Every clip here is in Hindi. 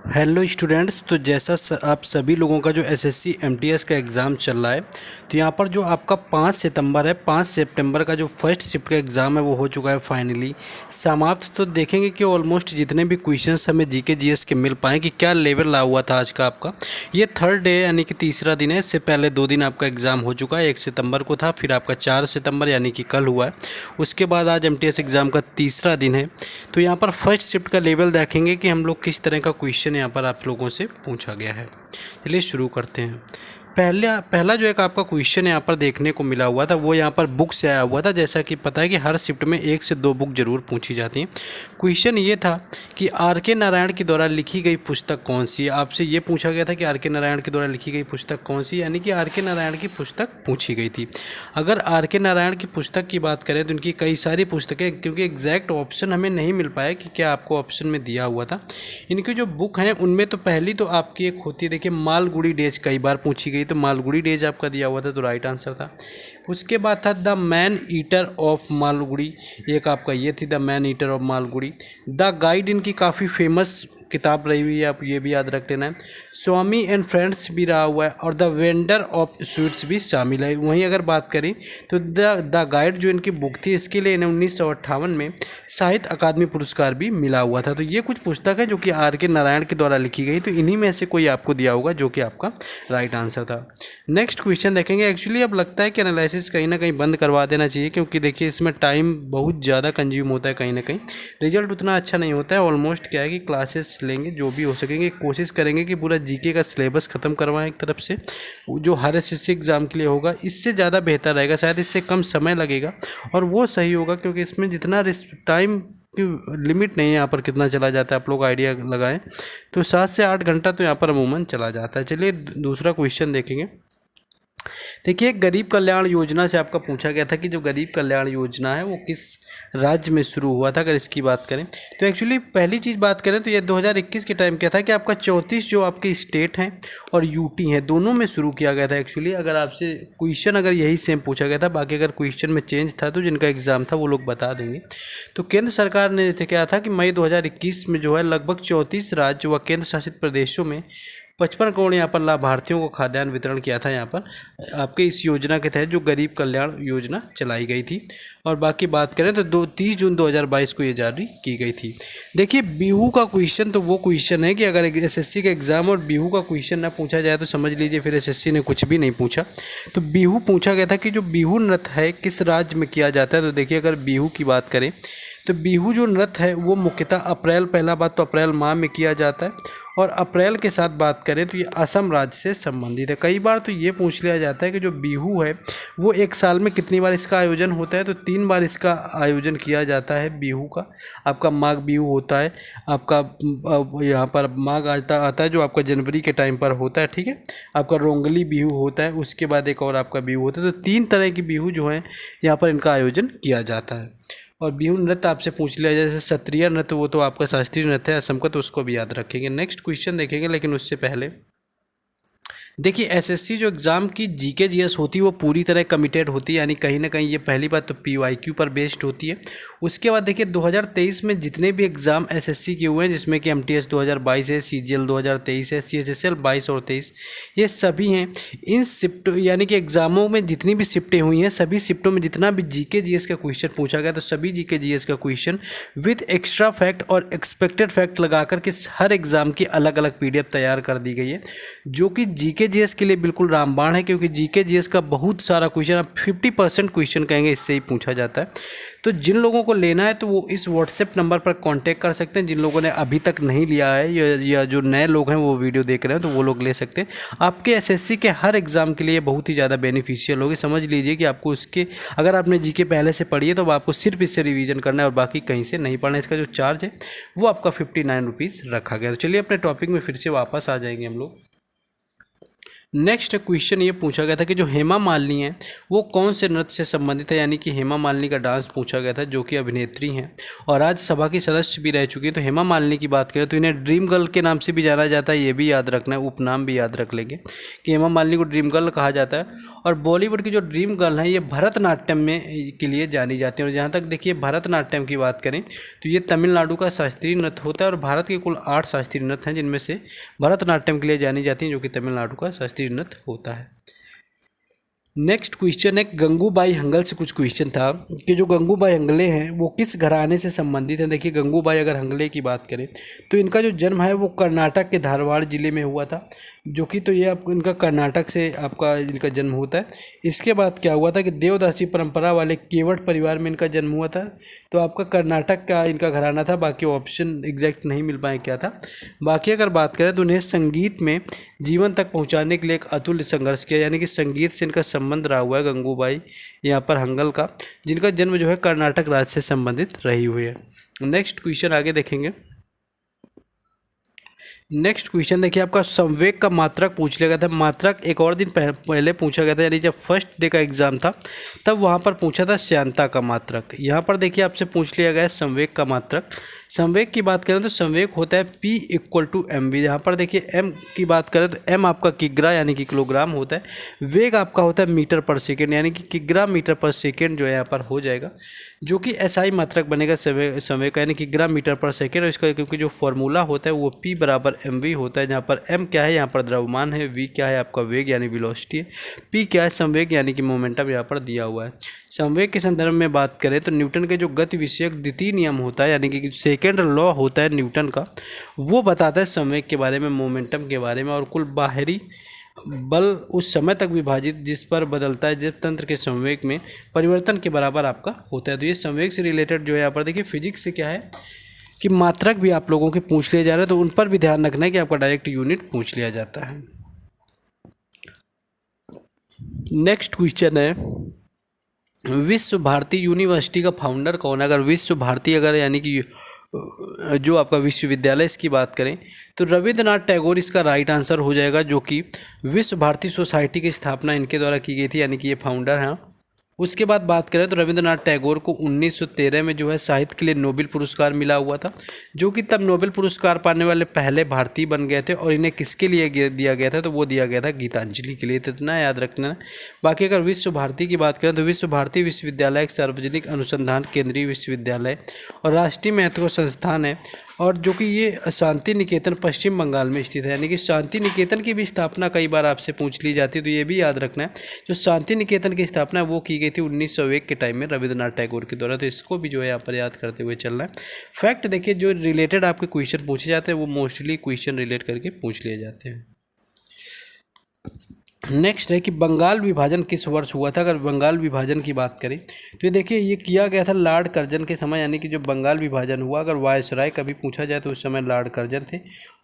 Hello students. तो जैसा आप सभी लोगों का जो एसएससी एमटीएस का एग्ज़ाम चल रहा है, तो यहाँ पर जो आपका 5 सितंबर है, 5 सितंबर का जो फर्स्ट शिफ्ट का एग्ज़ाम है वो हो चुका है फाइनली समाप्त। तो देखेंगे कि ऑलमोस्ट जितने भी क्वेश्चंस हमें जीके जीएस के मिल पाए कि क्या लेवल ला हुआ था आज का आपका। ये थर्ड डे यानी कि तीसरा दिन है। इससे पहले 2 दिन आपका एग्ज़ाम हो चुका है। 1 सितंबर को था, फिर आपका 4 सितंबर यानी कि कल हुआ है। उसके बाद आज एमटीएस एग्ज़ाम का तीसरा दिन है। तो यहाँ पर फर्स्ट शिफ्ट का लेवल देखेंगे कि हम लोग किस तरह का क्वेश्चन यहाँ पर आप लोगों से पूछा गया है। चलिए शुरू करते हैं। पहला जो एक आपका क्वेश्चन यहाँ पर देखने को मिला हुआ था वो यहाँ पर बुक से आया हुआ था। जैसा कि पता है कि हर शिफ्ट में 1 से 2 बुक जरूर पूछी जाती हैं। क्वेश्चन ये था कि आर के नारायण के द्वारा लिखी गई पुस्तक कौन सी है। आपसे ये पूछा गया था कि आर के नारायण के द्वारा लिखी गई पुस्तक कौन सी, यानी कि आर के नारायण की पुस्तक पूछी गई थी। अगर आर के नारायण की पुस्तक की बात करें तो इनकी कई सारी पुस्तकें, क्योंकि एग्जैक्ट ऑप्शन हमें नहीं मिल पाया कि क्या आपको ऑप्शन में दिया हुआ था। इनकी जो बुक हैं उनमें तो पहली तो आपकी एक होती है, देखिए, मालगुड़ी डेज कई बार पूछी गई, तो मालगुड़ी डेज आपका दिया हुआ था, तो राइट आंसर था। उसके बाद था the man eater of Malgudi, एक आपका ये थी the man eater of Malgudi. The guide इनकी काफ़ी फेमस किताब रही हुई है, आप ये भी याद रख लेना है। स्वामी एंड फ्रेंड्स भी रहा हुआ है, और द वेंडर ऑफ स्वीट्स भी शामिल है। वहीं अगर बात करें तो द गाइड जो इनकी बुक थी, इसके लिए इन्हें 1958 में साहित्य अकादमी पुरस्कार भी मिला हुआ था। तो ये कुछ पुस्तक है जो कि आर के नारायण के द्वारा लिखी गई, तो इन्हीं में से कोई आपको दिया होगा जो कि आपका राइट आंसर था। नेक्स्ट क्वेश्चन देखेंगे। एक्चुअली अब लगता है कि एनालिसिस कहीं ना कहीं बंद करवा देना चाहिए, क्योंकि देखिए इसमें टाइम बहुत ज़्यादा कंज्यूम होता है, कहीं ना कहीं रिजल्ट उतना अच्छा नहीं होता है। ऑलमोस्ट क्या है कि क्लासेस लेंगे, जो भी हो सकेंगे कोशिश करेंगे कि पूरा जीके का सिलेबस ख़त्म करवाएं एक तरफ से, जो हर एसएससी एग्ज़ाम के लिए होगा। इससे ज़्यादा बेहतर रहेगा, शायद इससे कम समय लगेगा और वो सही होगा, क्योंकि इसमें जितना टाइम की लिमिट नहीं है यहाँ पर कितना चला जाता है, आप लोग आइडिया लगाएं तो 7 से 8 घंटा तो यहाँ पर अमूमन चला जाता है। चलिए दूसरा क्वेश्चन देखेंगे। देखिए, गरीब कल्याण योजना से आपका पूछा गया था कि जो गरीब कल्याण योजना है वो किस राज्य में शुरू हुआ था। अगर इसकी बात करें तो एक्चुअली पहली चीज़ बात करें तो ये 2021 के टाइम क्या था कि आपका 34 जो आपके स्टेट हैं और यूटी हैं, दोनों में शुरू किया गया था। एक्चुअली अगर आपसे क्वेश्चन अगर यही सेम पूछा गया था, बाकी अगर क्वेश्चन में चेंज था तो जिनका एग्ज़ाम था वो लोग बता देंगे। तो केंद्र सरकार ने क्या था कि मई 2021 में जो है लगभग 34 राज्य व केंद्र शासित प्रदेशों में 55 करोड़ यहाँ पर लाभार्थियों को खाद्यान्न वितरण किया था। यहाँ पर आपके इस योजना के तहत जो गरीब कल्याण योजना चलाई गई थी। और बाकी बात करें तो 30 जून 2022 को ये जारी की गई थी। देखिए, बिहू का क्वेश्चन तो वो क्वेश्चन है कि अगर एसएससी का एग्ज़ाम और बिहू का क्वेश्चन ना पूछा जाए तो समझ लीजिए फिर एसएससी ने कुछ भी नहीं पूछा। तो बिहू पूछा गया था कि जो बिहू नृत्य है किस राज्य में किया जाता है। तो देखिए, अगर बिहू की बात करें तो बिहू जो नृत्य है वो मुख्यतः अप्रैल, पहला बात तो अप्रैल माह में किया जाता है, और अप्रैल के साथ बात करें तो ये असम राज्य से संबंधित है। कई बार तो ये पूछ लिया जाता है कि जो बिहू है वो एक साल में कितनी बार इसका आयोजन होता है। तो 3 बार इसका आयोजन किया जाता है बिहू का। आपका माघ बिहू होता है, आपका यहाँ पर माघ आता है जो आपका जनवरी के टाइम पर होता है, ठीक है। आपका रोंगली बिहू होता है, उसके बाद एक और आपका बिहू होता है। तो 3 तरह की बिहू जो है यहाँ पर इनका आयोजन किया जाता है। और बिहू नृत्य आपसे पूछ लिया जैसे सत्रिय नृत्य, वो तो आपका शास्त्रीय नृत्य है असम का, तो उसको भी याद रखेंगे। नेक्स्ट क्वेश्चन देखेंगे, लेकिन उससे पहले देखिए, एसएससी जो एग्ज़ाम की जीके जीएस होती है वो पूरी तरह कमिटेड होती है, यानी कहीं ना कहीं ये पहली बात तो पीवाईक्यू पर बेस्ड होती है। उसके बाद देखिए 2023 में जितने भी एग्ज़ाम एसएससी के हुए हैं, जिसमें कि एमटीएस 2022 है, सीजीएल 2023 है, सीएचएसएल 22 और 23, ये सभी हैं। इन शिफ्ट यानी कि एग्ज़ामों में जितनी भी शिफ्टें हुई हैं, सभी शिफ्टों में जितना भी जीके जीएस का क्वेश्चन पूछा गया, तो सभी जीके जीएस का क्वेश्चन विथ एक्स्ट्रा फैक्ट और एक्सपेक्टेड फैक्ट लगा करके हर एग्ज़ाम की अलग अलग पीडीएफ तैयार कर दी गई है, जो कि जीके जीएस के लिए बिल्कुल रामबाण है। क्योंकि जीके जीएस का बहुत सारा क्वेश्चन, आप 50% क्वेश्चन कहेंगे इससे ही पूछा जाता है। तो जिन लोगों को लेना है तो वो इस व्हाट्सएप नंबर पर कांटेक्ट कर सकते हैं। जिन लोगों ने अभी तक नहीं लिया है या जो नए लोग हैं वो वीडियो देख रहे हैं तो वो लोग ले सकते हैं। आपके एसएससी के हर एग्ज़ाम के लिए बहुत ही ज़्यादा बेनिफिशियल होगी। समझ लीजिए कि आपको इसके, अगर आपने जीके पहले से पढ़ी है तो आपको सिर्फ इससे रिवीजन करना है और बाकी कहीं से नहीं पढ़ना है। इसका जो चार्ज है वो आपका 59 रुपीज़ रखा गया। तो चलिए अपने टॉपिक में फिर से वापस आ जाएंगे हम लोग। नेक्स्ट क्वेश्चन ये पूछा गया था कि जो हेमा मालिनी है वो कौन से नृत्य से संबंधित है, यानी कि हेमा मालिनी का डांस पूछा गया था, जो कि अभिनेत्री हैं और राज्यसभा की सदस्य भी रह चुकी है। तो हेमा मालिनी की बात करें तो इन्हें ड्रीम गर्ल के नाम से भी जाना जाता है, ये भी याद रखना है, उपनाम भी याद रख लेंगे कि हेमा मालिनी को ड्रीम गर्ल कहा जाता है। और बॉलीवुड की जो ड्रीम गर्ल हैं ये भरतनाट्यम में के लिए जानी जाती है। और जहाँ तक देखिए भरतनाट्यम की बात करें तो ये तमिलनाडु का शास्त्रीय नृत्य होता है और भारत के कुल 8 शास्त्रीय नृत्य हैं जिनमें से भरतनाट्यम के लिए जानी जाती हैं, जो कि तमिलनाडु का शास्त्रीय नृत्य होता है। नेक्स्ट क्वेश्चन है गंगूबाई हंगल से कुछ क्वेश्चन था कि जो गंगूबाई हंगले हैं वो किस घराने से संबंधित हैं। देखिए गंगूबाई अगर हंगले की बात करें तो इनका जो जन्म है वो कर्नाटक के धारवाड़ जिले में हुआ था, जो कि तो ये आपको इनका कर्नाटक से आपका इनका जन्म होता है। इसके बाद क्या हुआ था कि देवदासी परंपरा वाले केवट परिवार में इनका जन्म हुआ था, तो आपका कर्नाटक का इनका घराना था। बाकी ऑप्शन एग्जैक्ट नहीं मिल पाए क्या था। बाकी अगर बात करें तो उन्हें संगीत में जीवन तक पहुंचाने के लिए एक अतुल्य संघर्ष किया, यानी कि संगीत से इनका संबंध रहा हुआ है गंगूबाई यहाँ पर हंगल का, जिनका जन्म जो है कर्नाटक राज्य से संबंधित रही हुई है। नेक्स्ट क्वेश्चन आगे देखेंगे। नेक्स्ट क्वेश्चन देखिए आपका संवेग का मात्रक पूछ लिया गया था। मात्रक एक और दिन पहले पूछा गया था, यानी जब फर्स्ट डे का एग्जाम था तब वहाँ पर पूछा था श्यानता का मात्रक। यहाँ पर देखिए आपसे पूछ लिया गया है संवेग का मात्रक। संवेग की बात करें तो संवेग होता है P = mv। यहाँ पर देखिए m की बात करें तो m आपका किग्रा यानी कि किलोग्राम होता है, वेग आपका होता है मीटर पर सेकेंड यानी कि किग्रा मीटर पर सेकेंड जो है यहाँ पर हो जाएगा, जो कि SI मात्रक बनेगा संवेग का यानी कि ग्राम मीटर पर सेकेंड। और इसका क्योंकि जो फॉर्मूला होता है वो P = mv होता है, जहाँ पर m क्या है यहाँ पर द्रव्यमान है, v क्या है आपका वेग यानी वेलोसिटी है, p क्या है संवेग यानी कि मोमेंटम यहाँ पर दिया हुआ है। संवेग के संदर्भ में बात करें तो न्यूटन के जो गति विषयक द्वितीय नियम होता है यानी कि सेकेंड लॉ होता है न्यूटन का, वो बताता है संवेग के बारे में, मोमेंटम के बारे में। और कुल बाहरी बल उस समय तक विभाजित जिस पर बदलता है जब तंत्र के संवेग में परिवर्तन के बराबर आपका होता है। तो ये संवेग से रिलेटेड जो है यहाँ पर देखिए फिजिक्स से क्या है कि मात्रक भी आप लोगों के पूछ लिए जा रहे हैं, तो उन पर भी ध्यान रखना है कि आपका डायरेक्ट यूनिट पूछ लिया जाता है। नेक्स्ट क्वेश्चन है विश्व भारती यूनिवर्सिटी का फाउंडर कौन है। अगर विश्व भारती अगर यानी कि जो आपका विश्वविद्यालय इसकी बात करें तो रविंद्रनाथ टैगोर इसका राइट आंसर हो जाएगा, जो कि विश्व भारती सोसाइटी की स्थापना इनके द्वारा की गई थी, यानी कि ये फाउंडर हैं। उसके बाद बात करें तो रविंद्रनाथ टैगोर को 1913 में जो है साहित्य के लिए नोबेल पुरस्कार मिला हुआ था, जो कि तब नोबेल पुरस्कार पाने वाले पहले भारतीय बन गए थे। और इन्हें किसके लिए दिया गया था, तो वो दिया गया था गीतांजलि के लिए। तो इतना याद रखना है। बाकी अगर विश्व भारती की बात करें तो विश्व भारती विश्वविद्यालय एक सार्वजनिक अनुसंधान केंद्रीय विश्वविद्यालय और राष्ट्रीय महत्व का संस्थान है, और जो कि ये शांति निकेतन पश्चिम बंगाल में स्थित है। यानी कि शांति निकेतन की भी स्थापना कई बार आपसे पूछ ली जाती है, तो ये भी याद रखना है। जो शांति निकेतन की स्थापना वो की गई थी 1901 के टाइम में रविंद्रनाथ टैगोर के द्वारा, तो इसको भी जो है यहाँ पर याद करते हुए चलना है। फैक्ट देखिए जो रिलेटेड आपके क्वेश्चन पूछे जाते हैं वो मोस्टली क्वेश्चन रिलेट करके पूछ लिए जाते हैं। नेक्स्ट है कि बंगाल विभाजन किस वर्ष हुआ था। अगर बंगाल विभाजन की बात करें तो ये देखिए ये किया गया था लॉर्ड कर्जन के समय, यानी कि जो बंगाल विभाजन हुआ, अगर वायसराय कभी पूछा जाए तो उस समय लॉर्ड कर्जन थे।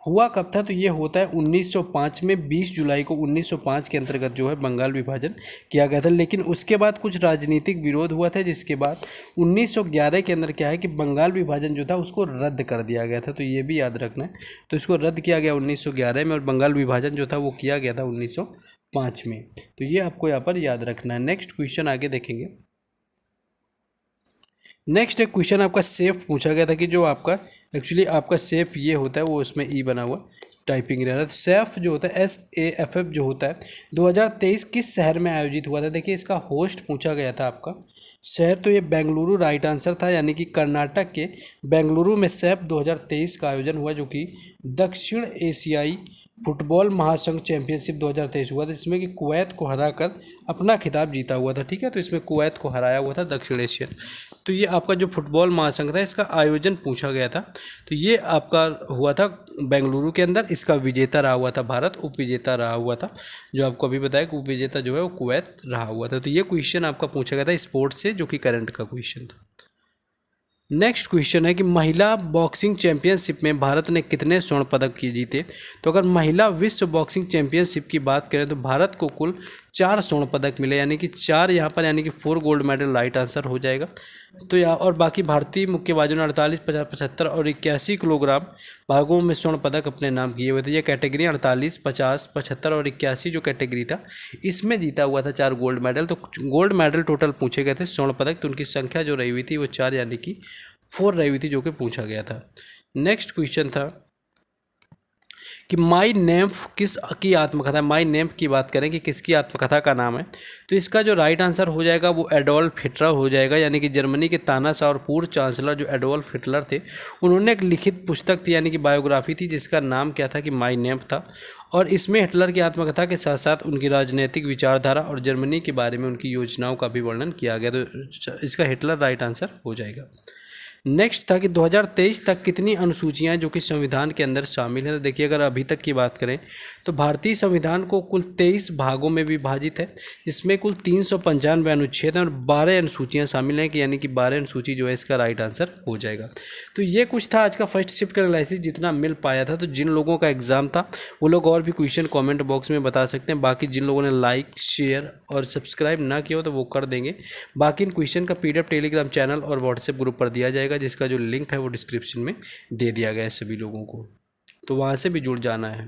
हुआ कब था, तो ये होता है 1905 में, 20 जुलाई को 1905 के अंतर्गत जो है बंगाल विभाजन किया गया था। लेकिन उसके बाद कुछ राजनीतिक विरोध हुआ था, जिसके बाद 1911 के अंदर क्या है कि बंगाल विभाजन जो था उसको रद्द कर दिया गया था, तो ये भी याद रखना है। तो इसको रद्द किया गया 1911 में, और बंगाल विभाजन जो था वो किया गया था 1905 में। तो ये आपको यहाँ पर याद रखना है। नेक्स्ट क्वेश्चन आगे देखेंगे। नेक्स्ट एक क्वेश्चन आपका सेफ पूछा गया था कि जो आपका एक्चुअली आपका सेफ ये होता है वो उसमें ई बना हुआ टाइपिंग रहता है। सेफ जो होता है SAFF जो होता है 2023 किस शहर में आयोजित हुआ था। देखिए इसका होस्ट पूछा गया था आपका शहर, तो ये बेंगलुरु राइट आंसर था, यानी कि कर्नाटक के बेंगलुरु में सेफ 2023 का आयोजन हुआ, जो कि दक्षिण एशियाई फुटबॉल महासंघ चैंपियनशिप 2023 हुआ था, जिसमें कि कुवैत को हराकर अपना खिताब जीता हुआ था। ठीक है, तो इसमें कुवैत को हराया हुआ था दक्षिण एशिया। तो ये आपका जो फुटबॉल महासंघ था इसका आयोजन पूछा गया था, तो ये आपका हुआ था बेंगलुरु के अंदर। इसका विजेता रहा हुआ था भारत, उप विजेता रहा हुआ था, जो आपको अभी बताया कि उप विजेता जो है वो कुवैत रहा हुआ था। तो ये क्वेश्चन आपका पूछा गया था स्पोर्ट्स से, जो कि करंट का क्वेश्चन था। नेक्स्ट क्वेश्चन है कि महिला बॉक्सिंग चैंपियनशिप में भारत ने कितने स्वर्ण पदक जीते। तो अगर महिला विश्व बॉक्सिंग चैंपियनशिप की बात करें तो भारत को कुल 4 स्वर्ण पदक मिले, यानी कि 4 यहाँ पर, यानी कि 4 गोल्ड मेडल राइट आंसर हो जाएगा। तो यहाँ और बाकी भारतीय मुक्केबाजों ने 48, 50, 75 और 81 किलोग्राम भागों में स्वर्ण पदक अपने नाम किए हुए थे। ये कैटेगरी 48, 50, 75 और 81 जो कैटेगरी था, इसमें जीता हुआ था 4 गोल्ड मेडल। तो गोल्ड मेडल टोटल पूछे गए थे, स्वर्ण पदक तो उनकी संख्या जो रही हुई थी वो 4 यानी कि 4 रही हुई थी, जो कि पूछा गया था। नेक्स्ट क्वेश्चन था कि माई नेम्फ किस की आत्मकथा है। माई नेम्फ की बात करें कि किसकी आत्मकथा का नाम है, तो इसका जो राइट आंसर हो जाएगा वो एडोल्फ हिटलर हो जाएगा, यानी कि जर्मनी के तानाशाह और पूर्व चांसलर जो एडोल्फ हिटलर थे, उन्होंने एक लिखित पुस्तक थी, यानी कि बायोग्राफी थी, जिसका नाम क्या था कि माई नेम्फ था। और इसमें हिटलर की आत्मकथा के साथ साथ उनकी राजनीतिक विचारधारा और जर्मनी के बारे में उनकी योजनाओं का भी वर्णन किया गया, तो इसका हिटलर राइट आंसर हो जाएगा। नेक्स्ट था कि 2023 तक कितनी अनुसूचियां जो कि संविधान के अंदर शामिल हैं। तो देखिए, अगर अभी तक की बात करें तो भारतीय संविधान को कुल 23 भागों में विभाजित है, जिसमें कुल 395 अनुच्छेद हैं और 12 अनुसूचियां शामिल हैं, कि यानी कि 12 अनुसूची जो है इसका राइट आंसर हो जाएगा। तो ये कुछ था आज का फर्स्ट शिफ्ट का एनालिसिस, जितना मिल पाया था। तो जिन लोगों का एग्जाम था वो लोग और भी क्वेश्चन कॉमेंट बॉक्स में बता सकते हैं। बाकी जिन लोगों ने लाइक, शेयर और सब्सक्राइब ना किया हो तो वो कर देंगे। बाकी इन क्वेश्चन का PDF टेलीग्राम चैनल और व्हाट्सएप ग्रुप पर दिया जाएगा, जिसका जो लिंक है वो डिस्क्रिप्शन में दे दिया गया है सभी लोगों को, तो वहाँ से भी जुड़ जाना है।